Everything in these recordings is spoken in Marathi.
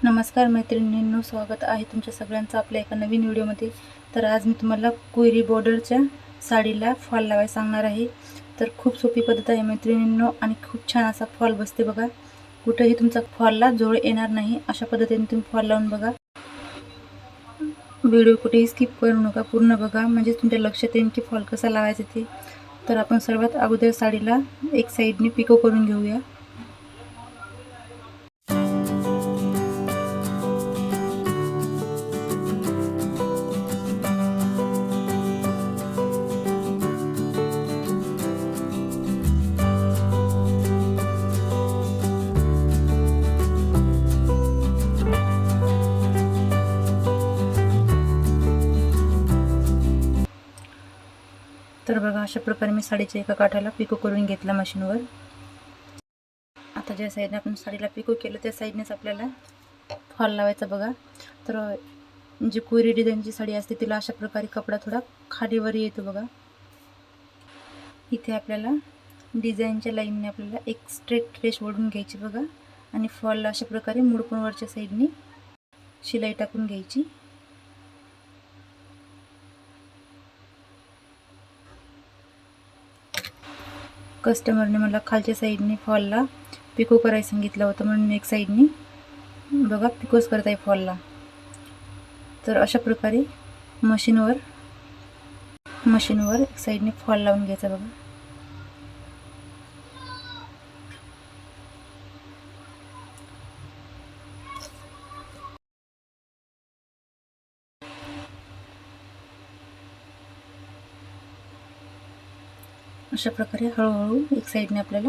नमस्कार मैत्रिणींनो, स्वागत आहे तुमच्या सगळ्यांचं आपल्या एका नवीन व्हिडिओमध्ये। तर आज मी तुम्हाला कोयरी बॉर्डरच्या साडीला फॉल लावायला सांगणार आहे। तर खूप सोपी पद्धत आहे मैत्रिणींनो आणि खूप छान असा फॉल बसते बघा। कुठेही तुमचा फॉलला जोड येणार नाही, अशा पद्धतीने तुम्ही फॉल लावून बघा। व्हिडिओ कुठेही स्किप करू नका, पूर्ण बघा, म्हणजे तुमच्या लक्षात येईल की फॉल कसा लावायचा ते। तर आपण सर्वात अगोदर साडीला एक साइडने पिको करून घेऊया। तर बघा, अशा प्रकारे मी साडीच्या एका काठाला पिको करून घेतला मशीनवर। आता ज्या साईडने आपण साडीला पिको केलं त्या साईडनेच आपल्याला फॉल लावायचा बघा। तर जी कोयरी डिझाईनची साडी असते तिला अशा प्रकारे कपडा थोडा खालीवर येतो बघा। इथे आपल्याला डिझाईनच्या लाईनने आपल्याला एक स्ट्रेट रेष ओढून घ्यायची बघा आणि फॉलला अशा प्रकारे मुडपून वरच्या साईडने शिलाई टाकून घ्यायची। कस्टमरने मला खालच्या साईडने फॉलला पिको करायला सांगितलं होतं, म्हणून मी एक साईडने बघा पिकोस करत आहे फॉलला। तर अशा प्रकारे मशीनवर एक साईडने फॉल लावून घ्यायचा बघा। अशा प्रकारे हळूहळू एक साईडने आपल्याला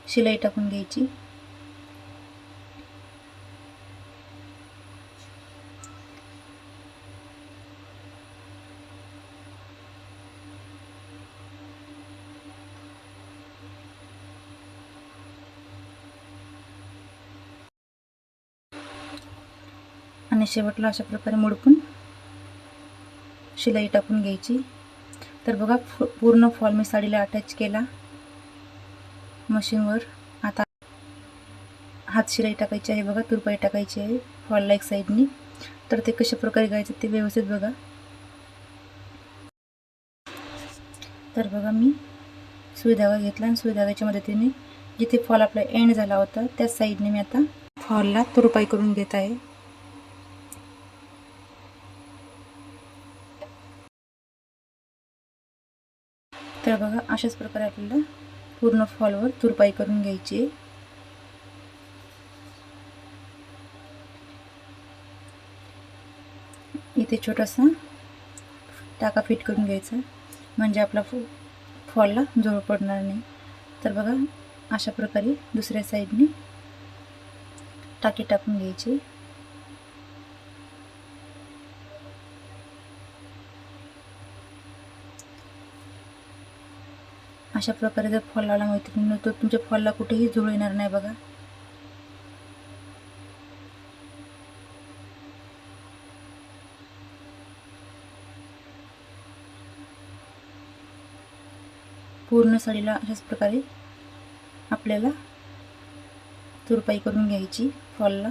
शिलाई टाकून घ्यायची। आणि शेवटला अशा प्रकारे मुडपून शिलाई टाकून घ्यायची। तर बघा, पूर्ण फॉल मी साडीला अटॅच केला मशीनवर। आता हात शिलाई टाकायची आहे बघा, तुरपाई टाकायची आहे फॉलला एक साईडनी। तर ते कशा प्रकारे घ्यायचं ते व्यवस्थित बघा। तर बघा, मी सुई धागा घेतला आणि सुई धाग्याच्या मदतीने जिथे फॉल आपला एंड झाला होता त्या साईडने मी आता फॉलला तुरपाई करून घेत आहे। तर बघा, अशाच प्रकारे आपल्याला पूर्ण फॉलवर तुरपाई करून घ्यायची। इथे छोटासा टाका फिट करून घ्यायचा, म्हणजे आपला फॉलला जोड पडणार नाही। तर बघा, अशा प्रकारे दुसऱ्या साईडने टाकी टाकून घ्यायची। अशा प्रकारे जर फॉल लावला मैत्रिणींनो तर तुमच्या फॉलला कुठेही झोळ येणार नाही बघा। पूर्ण साडीला अशाच प्रकारे आपल्याला तुरपाई करून घ्यायची फॉलला।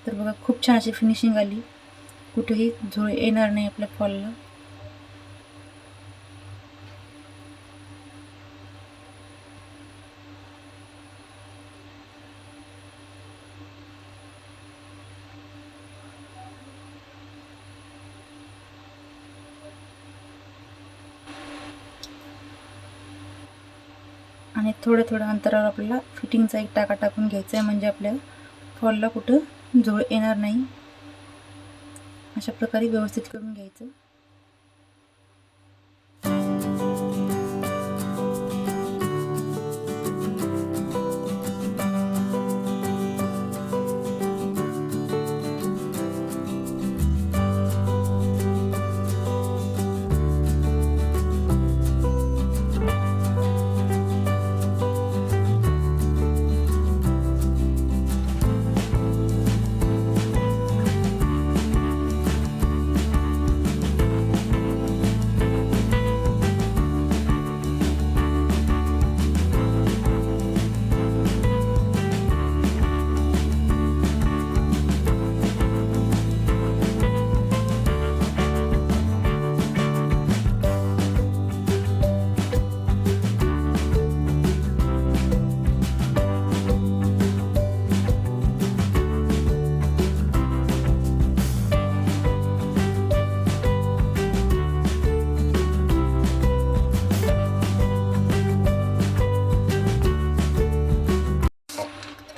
तर बघा, खूप छान अशी फिनिशिंग आली, कुठेही झोळ येणार नाही आपल्या फॉलला। आणि थोडं अंतरावर आपल्याला फिटिंगचा एक टाका टाकून घ्यायचा आहे, म्हणजे आपल्या फॉलला कुठं झोळ येणार नाही। अशा प्रकारे व्यवस्थित करून घ्यायचं।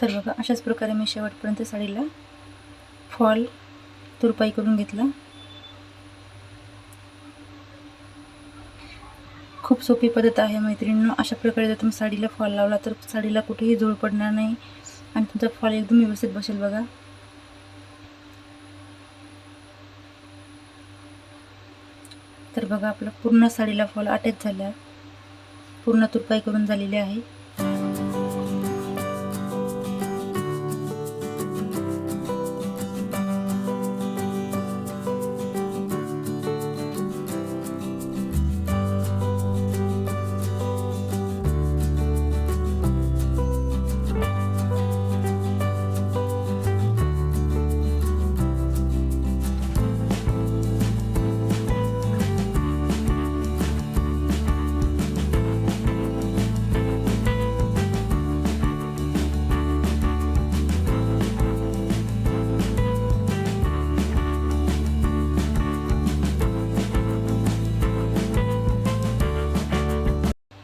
तर बघा अशाच प्रकारे मी शेवटपर्यंत साडीला फॉल तुरपाई करून घेतला. खूप सोपी पद्धत आहे मैत्रिणींनो. अशा प्रकारे जर तुम्ही साडीला फॉल लावला तर साडीला कुठेही झोळ पडणार नाही आणि तुमचा फॉल एकदम व्यवस्थित बसेल बघा. तर बघा आपलं पूर्ण साडीला फॉल अटॅच झाला, पूर्ण तुरपाई करून झालेली आहे.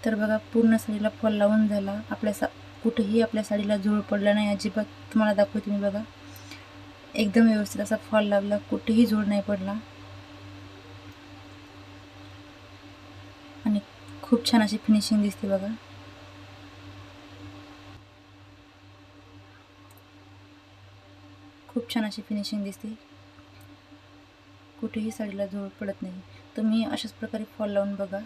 तर बघा पूर्ण साडीला फॉल लावून झाला. कुठेही आपल्या साडीला झोळ पडला नाही अजिबात. तुम्हाला दाखवते मी बघा, एकदम व्यवस्थित असा फॉल लागला, कुठेही झोळ नाही पडला आणि खूप छान अशी फिनिशिंग दिसते बघा. खूप छान अशी फिनिशिंग दिसते, कुठेही साडीला झोळ पडत नाही. तुम्ही अशाच प्रकारे फॉल लावून बघा.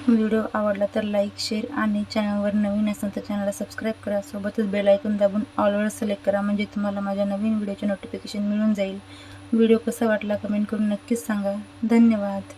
व्हिडिओ आवडला तर लाईक, शेअर आणि चॅनलवर नवीन असेल तर चॅनलला सबस्क्राईब करा. सोबतच बेल आयकॉन दाबून ऑलवर सिलेक्ट करा, म्हणजे तुम्हाला माझ्या नवीन व्हिडिओचे नोटिफिकेशन मिळून जाईल. व्हिडिओ कसा वाटला कमेंट करून नक्कीच सांगा. धन्यवाद.